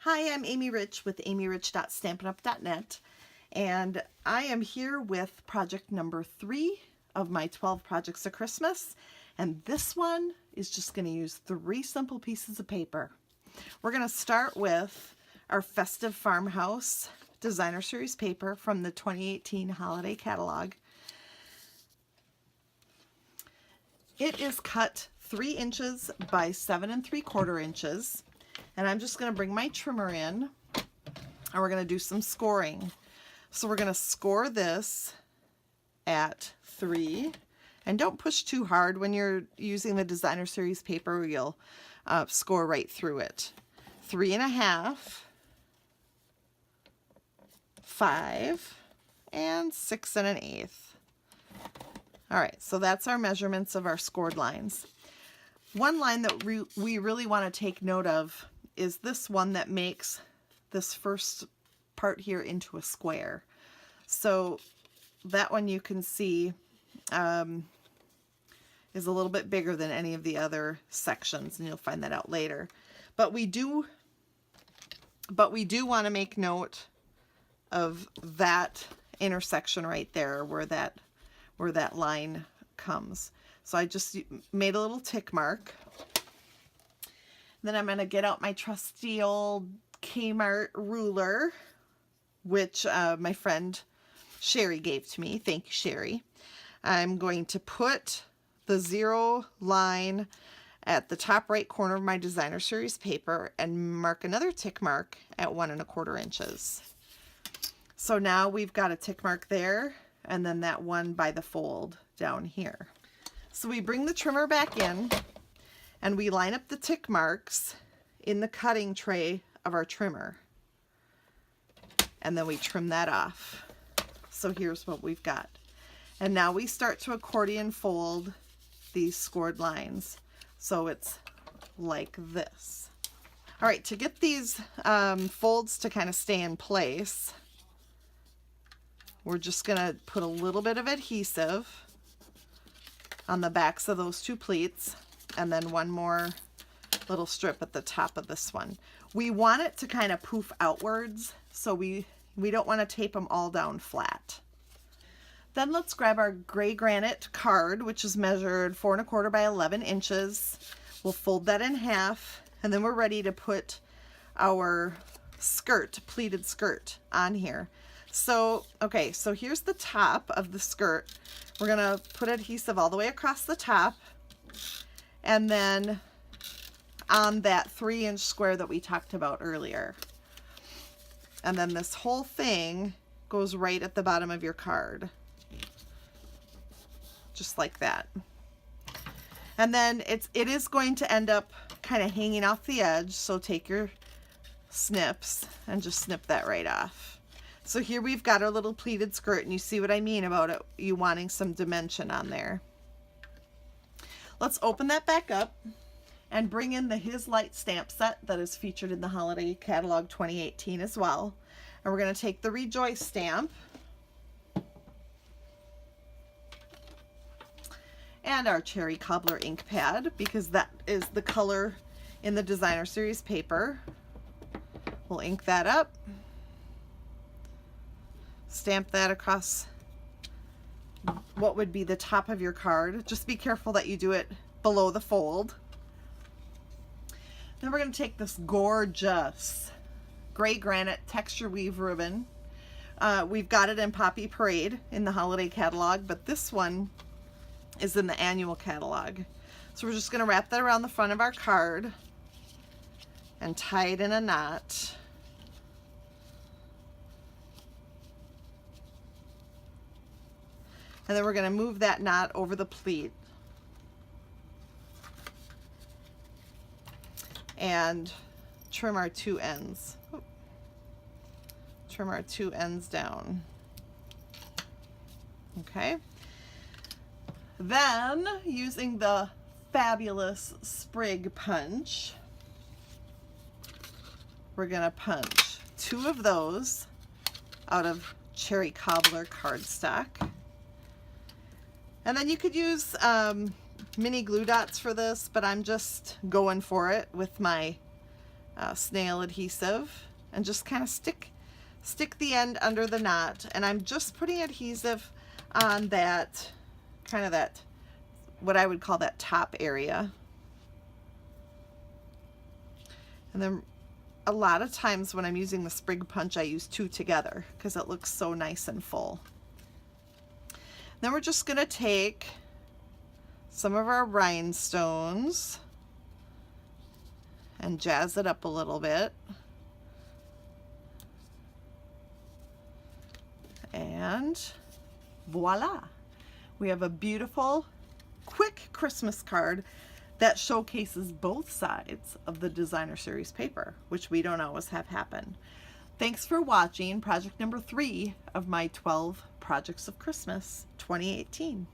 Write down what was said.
Hi, I'm Amy Rich with amyrich.stampinup.net, and I am here with project number 3 of my 12 projects of Christmas, and this one is just going to use 3 simple pieces of paper. We're going to start with our Festive Farmhouse Designer Series paper from the 2018 holiday catalog. It is cut 3 inches by 7 3/4 inches. And I'm just going to bring my trimmer in, and we're going to do some scoring. So we're going to score this at 3, and don't push too hard when you're using the Designer Series paper. You'll score right through it. 3 1/2, 5, and 6 1/8. All right, so that's our measurements of our scored lines. One line that we really want to take note of is this one that makes this first part here into a square. So that one you can see is a little bit bigger than any of the other sections, and you'll find that out later. But we do want to make note of that intersection right there where that line comes. So I just made a little tick mark. Then I'm going to get out my trusty old Kmart ruler, which my friend Sherry gave to me. Thank you, Sherry. I'm going to put the 0 line at the top right corner of my Designer Series paper and mark another tick mark at 1 1/4 inches. So now we've got a tick mark there, and then that one by the fold down here. So we bring the trimmer back in, and we line up the tick marks in the cutting tray of our trimmer. And then we trim that off. So here's what we've got. And now we start to accordion fold these scored lines. So it's like this. All right, to get these folds to kind of stay in place, we're just gonna put a little bit of adhesive on the backs of those 2 pleats, and then one more little strip at the top of this one. We want it to kind of poof outwards, so we don't want to tape them all down flat. Then let's grab our gray granite card, which is measured 4 1/4 by 11 inches. We'll fold that in half, and then we're ready to put our skirt, pleated skirt, on here. So, okay, so here's the top of the skirt. We're gonna put adhesive all the way across the top, and then on that 3-inch square that we talked about earlier. And then this whole thing goes right at the bottom of your card. Just like that. And then it is going to end up kind of hanging off the edge, so take your snips and just snip that right off. So here we've got our little pleated skirt, and you see what I mean about it, you wanting some dimension on there. Let's open that back up and bring in the His Light stamp set that is featured in the Holiday Catalog 2018 as well. And we're going to take the Rejoice stamp and our Cherry Cobbler ink pad, because that is the color in the Designer Series paper. We'll ink that up. Stamp that across what would be the top of your card. Just be careful that you do it below the fold. Then we're going to take this gorgeous gray granite texture weave ribbon. We've got it in Poppy Parade in the holiday catalog, but this one is in the annual catalog. So we're just going to wrap that around the front of our card and tie it in a knot. And then we're going to move that knot over the pleat and trim our 2 ends. Trim our 2 ends down. Okay. Then, using the fabulous sprig punch, we're going to punch 2 of those out of Cherry Cobbler cardstock. And then you could use mini glue dots for this, but I'm just going for it with my snail adhesive and just kind of stick the end under the knot. And I'm just putting adhesive on that, kind of that, what I would call that top area. And then a lot of times when I'm using the sprig punch, I use 2 together because it looks so nice and full. Then we're just going to take some of our rhinestones and jazz it up a little bit. And voila! We have a beautiful, quick Christmas card that showcases both sides of the designer series paper, which we don't always have happen. Thanks for watching project number 3 of my 12 Projects of Christmas 2018.